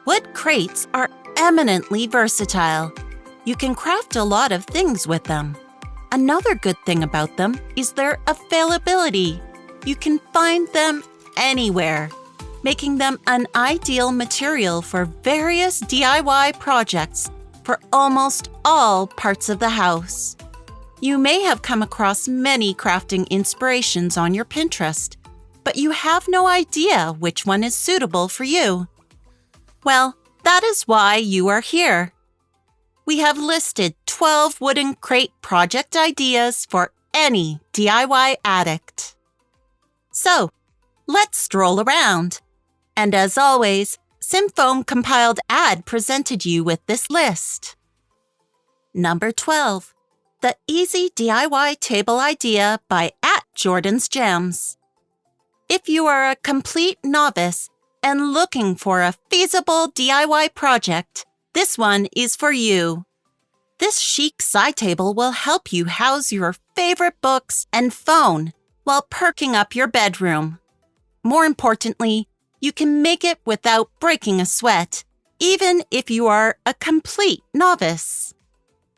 Wood crates are eminently versatile. You can craft a lot of things with them. Another good thing about them is their availability. You can find them anywhere, making them an ideal material for various DIY projects for almost all parts of the house. You may have come across many crafting inspirations on your Pinterest, but you have no idea which one is suitable for you. Well, that is why you are here. We have listed 12 wooden crate project ideas for any DIY addict. So, let's stroll around. And as always, SimFoam compiled ad presented you with this list. Number 12. The Easy DIY Table Idea by @Jordan's Gems. If you are a complete novice and looking for a feasible DIY project, this one is for you. This chic side table will help you house your favorite books and phone while perking up your bedroom. More importantly, you can make it without breaking a sweat, even if you are a complete novice.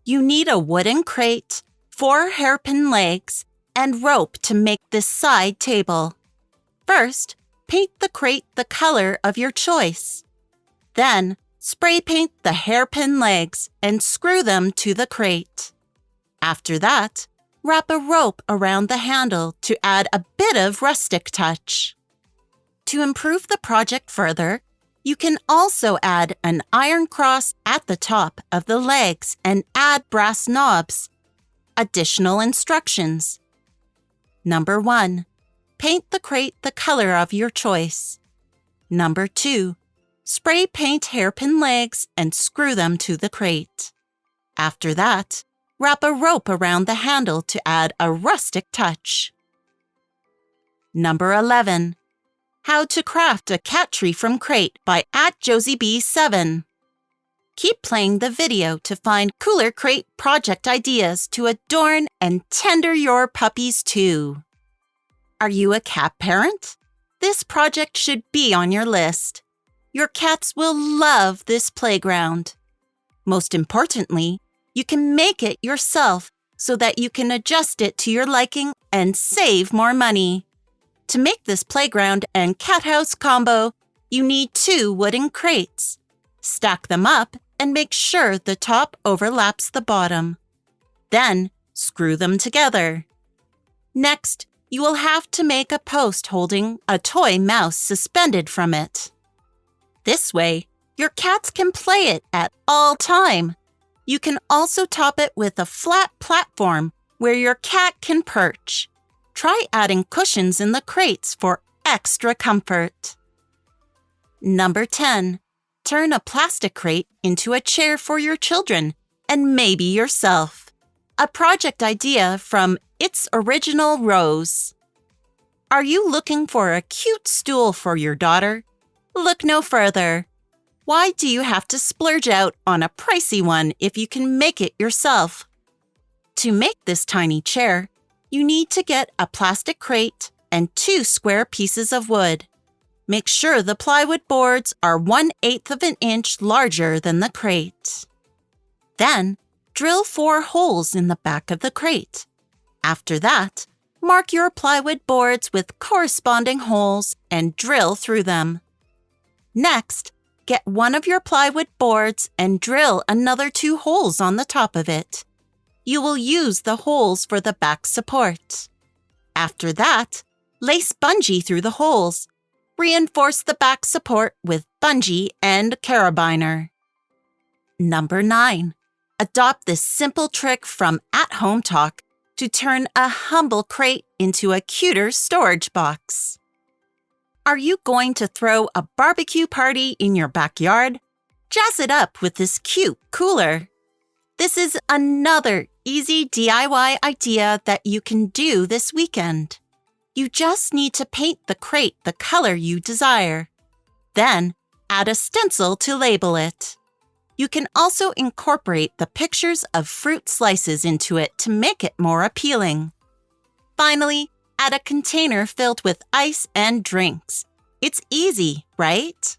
You need a wooden crate, 4 hairpin legs, and rope to make this side table. First, paint the crate the color of your choice. Then, spray paint the hairpin legs and screw them to the crate. After that, wrap a rope around the handle to add a bit of rustic touch. To improve the project further, you can also add an iron cross at the top of the legs and add brass knobs. Additional instructions. Number 1. Paint the crate the color of your choice. Number 2. Spray paint hairpin legs and screw them to the crate. After that, wrap a rope around the handle to add a rustic touch. Number 11. How to Craft a Cat Tree from Crate by @JosieB7. Keep playing the video to find cooler crate project ideas to adorn and tender your puppies too. Are you a cat parent? This project should be on your list. Your cats will love this playground. Most importantly, you can make it yourself so that you can adjust it to your liking and save more money. To make this playground and cat house combo, you need 2 wooden crates. Stack them up and make sure the top overlaps the bottom. Then, screw them together. Next, you will have to make a post holding a toy mouse suspended from it. This way, your cats can play it at all time. You can also top it with a flat platform where your cat can perch. Try adding cushions in the crates for extra comfort. Number 10. Turn a plastic crate into a chair for your children and maybe yourself. A project idea from It's Original Rose. Are you looking for a cute stool for your daughter? Look no further. Why do you have to splurge out on a pricey one if you can make it yourself? To make this tiny chair, you need to get a plastic crate and 2 square pieces of wood. Make sure the plywood boards are 1/8 of an inch larger than the crate. Then, drill 4 holes in the back of the crate. After that, mark your plywood boards with corresponding holes and drill through them. Next, get one of your plywood boards and drill another 2 holes on the top of it. You will use the holes for the back support. After that, lace bungee through the holes. Reinforce the back support with bungee and carabiner. Number 9. Adopt this simple trick from At Home Talk to turn a humble crate into a cuter storage box. Are you going to throw a barbecue party in your backyard? Jazz it up with this cute cooler. This is another easy DIY idea that you can do this weekend. You just need to paint the crate the color you desire. Then, add a stencil to label it. You can also incorporate the pictures of fruit slices into it to make it more appealing. Finally, add a container filled with ice and drinks. It's easy, right?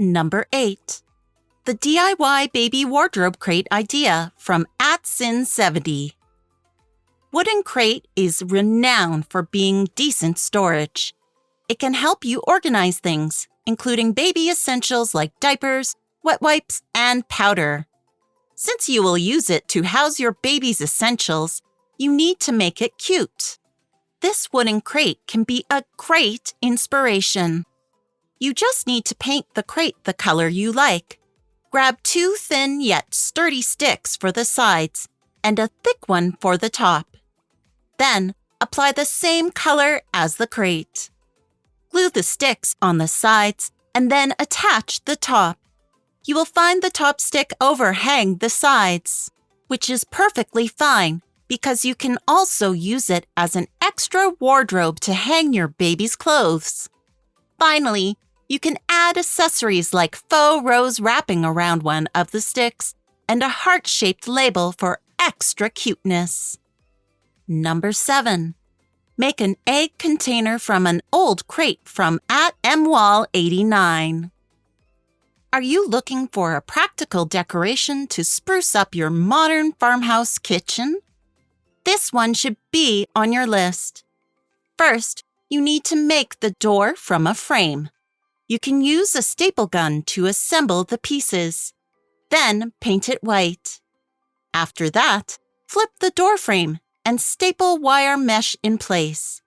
Number 8. The DIY Baby Wardrobe Crate Idea from @Sin70. Wooden crate is renowned for being decent storage. It can help you organize things, including baby essentials like diapers, wet wipes, and powder. Since you will use it to house your baby's essentials, you need to make it cute. This wooden crate can be a great inspiration. You just need to paint the crate the color you like. Grab 2 thin yet sturdy sticks for the sides and a thick one for the top. Then, apply the same color as the crate. Glue the sticks on the sides and then attach the top. You will find the top stick overhang the sides, which is perfectly fine because you can also use it as an extra wardrobe to hang your baby's clothes. Finally, you can add accessories like faux rose wrapping around one of the sticks and a heart-shaped label for extra cuteness. Number 7. Make an egg container from an old crate from @MWall89. Are you looking for a practical decoration to spruce up your modern farmhouse kitchen? This one should be on your list. First, you need to make the door from a frame. You can use a staple gun to assemble the pieces. Then paint it white. After that, flip the door frame and staple wire mesh in place.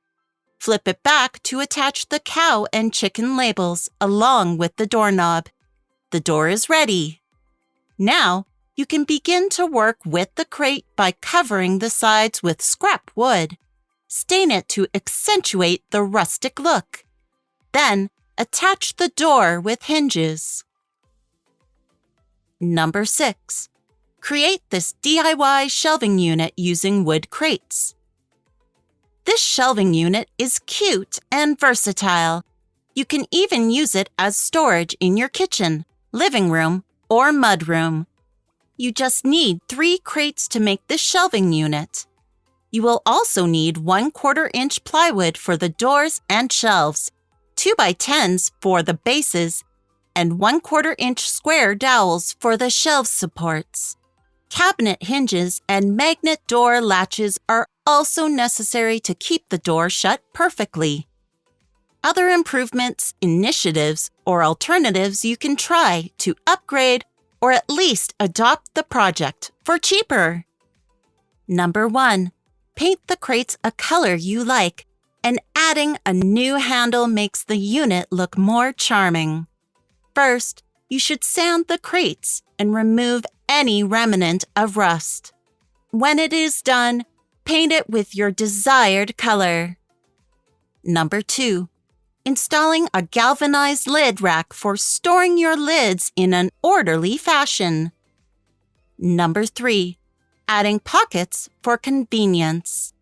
Flip it back to attach the cow and chicken labels along with the doorknob. The door is ready. Now, you can begin to work with the crate by covering the sides with scrap wood. Stain it to accentuate the rustic look. Then, attach the door with hinges. Number 6. Create this DIY shelving unit using wood crates. This shelving unit is cute and versatile. You can even use it as storage in your kitchen, living room, or mudroom. You just need 3 crates to make this shelving unit. You will also need 1/4 inch plywood for the doors and shelves, 2x10s for the bases, and 1/4 inch square dowels for the shelf supports. Cabinet hinges and magnet door latches are also necessary to keep the door shut perfectly. Other improvements, initiatives, or alternatives you can try to upgrade or at least adopt the project for cheaper. Number 1. Paint the crates a color you like, and adding a new handle makes the unit look more charming. First, you should sand the crates and remove any remnant of rust. When it is done, paint it with your desired color. Number 2. Installing a galvanized lid rack for storing your lids in an orderly fashion. Number 3. Adding pockets for convenience.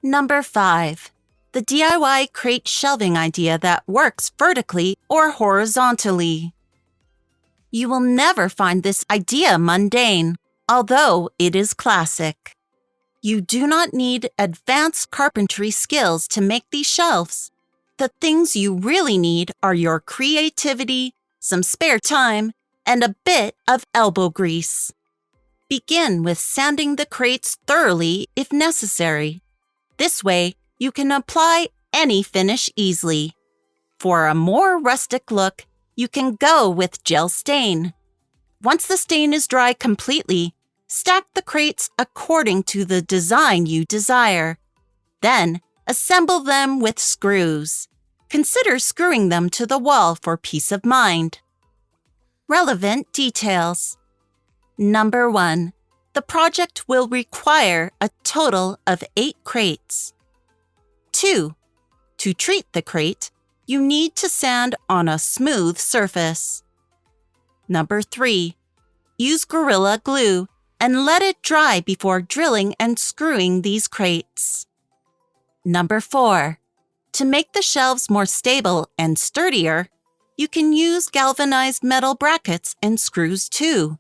Number 5. The DIY crate shelving idea that works vertically or horizontally. You will never find this idea mundane, although it is classic. You do not need advanced carpentry skills to make these shelves. The things you really need are your creativity, some spare time, and a bit of elbow grease. Begin with sanding the crates thoroughly if necessary. This way, you can apply any finish easily. For a more rustic look, you can go with gel stain. Once the stain is dry completely, stack the crates according to the design you desire. Then, assemble them with screws. Consider screwing them to the wall for peace of mind. Relevant details. Number 1. The project will require a total of 8 crates. 2. To treat the crate, you need to sand on a smooth surface. Number 3. Use Gorilla Glue and let it dry before drilling and screwing these crates. Number 4. To make the shelves more stable and sturdier, you can use galvanized metal brackets and screws too.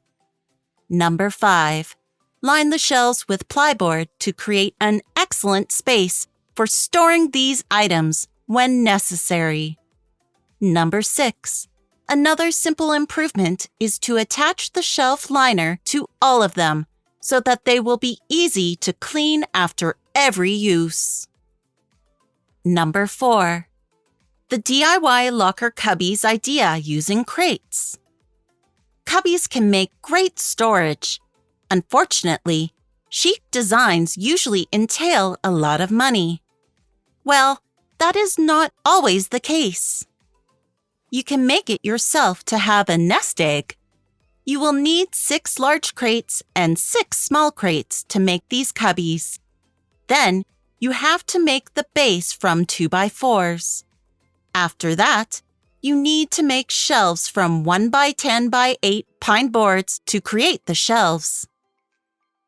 Number 5. Line the shelves with plyboard to create an excellent space for storing these items when necessary. Number 6. Another simple improvement is to attach the shelf liner to all of them so that they will be easy to clean after every use. Number 4. The DIY locker cubbies idea using crates. Cubbies can make great storage. Unfortunately, chic designs usually entail a lot of money. Well, that is not always the case. You can make it yourself to have a nest egg. You will need 6 large crates and 6 small crates to make these cubbies. Then, you have to make the base from 2x4s. After that, you need to make shelves from 1x10x8 pine boards to create the shelves.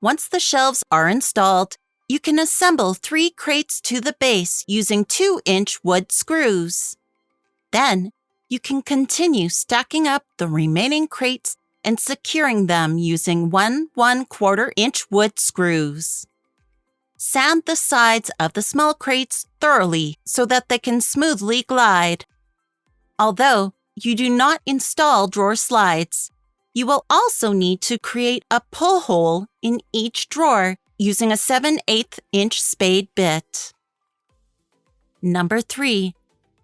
Once the shelves are installed, you can assemble 3 crates to the base using 2-inch wood screws. Then, you can continue stacking up the remaining crates and securing them using 1/4-inch wood screws. Sand the sides of the small crates thoroughly so that they can smoothly glide. Although you do not install drawer slides, you will also need to create a pull hole in each drawer using a 7/8-inch spade bit. Number 3.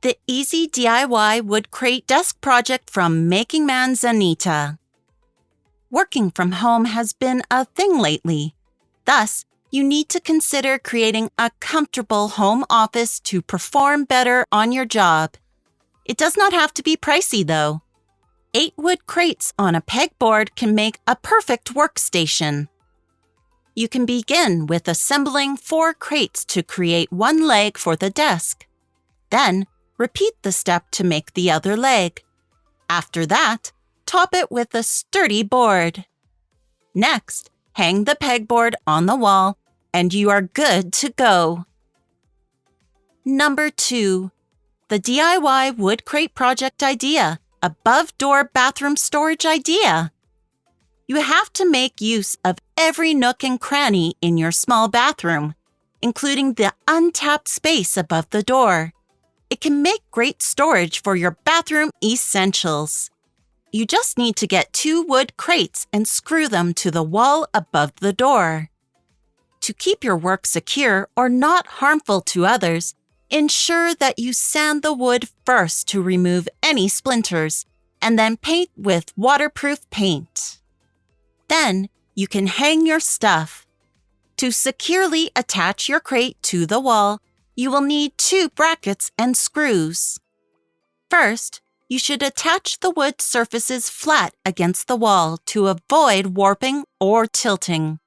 The Easy DIY Wood Crate Desk Project from Making Man Zanita. Working from home has been a thing lately. Thus, you need to consider creating a comfortable home office to perform better on your job. It does not have to be pricey, though. 8 wood crates on a pegboard can make a perfect workstation. You can begin with assembling 4 crates to create one leg for the desk. Then, repeat the step to make the other leg. After that, top it with a sturdy board. Next, hang the pegboard on the wall, and you are good to go. Number 2. The DIY Wood Crate Project idea, above-door bathroom storage idea. You have to make use of every nook and cranny in your small bathroom, including the untapped space above the door. It can make great storage for your bathroom essentials. You just need to get 2 wood crates and screw them to the wall above the door. To keep your work secure or not harmful to others, ensure that you sand the wood first to remove any splinters, and then paint with waterproof paint. Then, you can hang your stuff. To securely attach your crate to the wall, you will need 2 brackets and screws. First, you should attach the wood surfaces flat against the wall to avoid warping or tilting.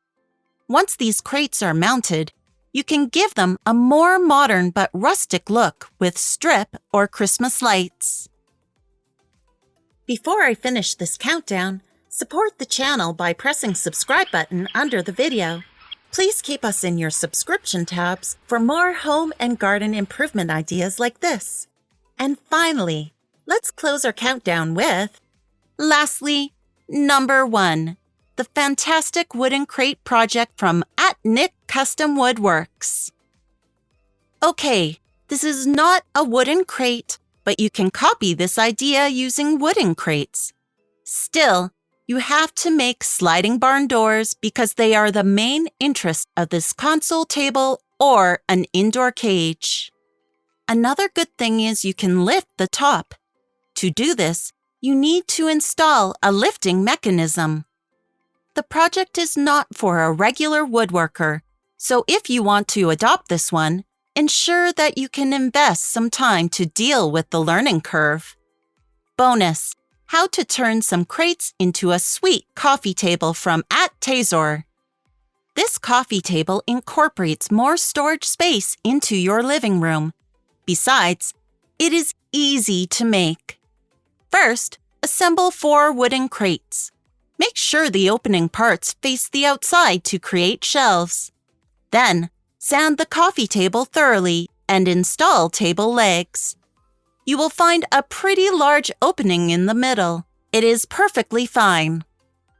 Once these crates are mounted, you can give them a more modern but rustic look with strip or Christmas lights. Before I finish this countdown, support the channel by pressing subscribe button under the video. Please keep us in your subscription tabs for more home and garden improvement ideas like this. And finally, let's close our countdown with, lastly, number 1, the fantastic wooden crate project from @Nick Custom Woodworks. Okay, this is not a wooden crate, but you can copy this idea using wooden crates. Still, you have to make sliding barn doors because they are the main interest of this console table or an indoor cage. Another good thing is you can lift the top. To do this, you need to install a lifting mechanism. The project is not for a regular woodworker, so if you want to adopt this one, ensure that you can invest some time to deal with the learning curve. Bonus: how to turn some crates into a sweet coffee table from @Tazor. This coffee table incorporates more storage space into your living room. Besides, it is easy to make. First, assemble 4 wooden crates. Make sure the opening parts face the outside to create shelves. Then, sand the coffee table thoroughly and install table legs. You will find a pretty large opening in the middle. It is perfectly fine.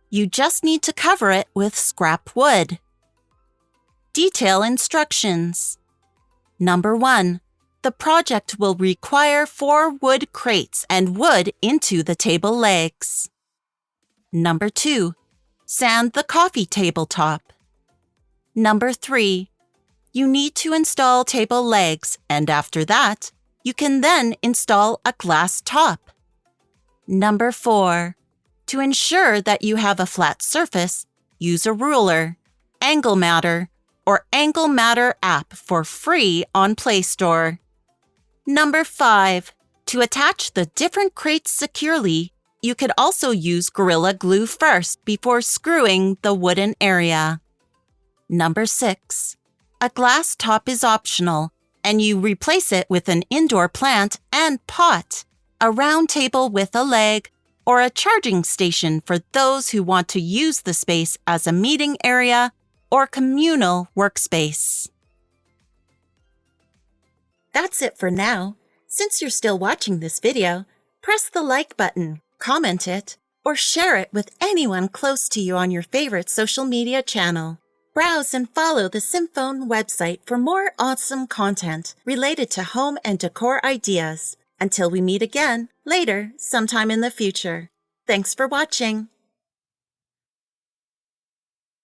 You just need to cover it with scrap wood. Detail instructions. Number 1. the project will require 4 wood crates and wood into the table legs. Number 2. Sand the coffee tabletop. Number 3. You need to install table legs, and after that, you can then install a glass top. Number 4. To ensure that you have a flat surface, use a ruler, Angle Matter, or Angle Matter app for free on Play Store. Number 5. To attach the different crates securely, you could also use Gorilla Glue first before screwing the wooden area. Number 6. A glass top is optional, and you replace it with an indoor plant and pot, a round table with a leg, or a charging station for those who want to use the space as a meeting area or communal workspace. That's it for now. Since you're still watching this video, press the like button, comment it, or share it with anyone close to you on your favorite social media channel. Browse and follow the Symphone website for more awesome content related to home and decor ideas. Until we meet again, later, sometime in the future. Thanks for watching.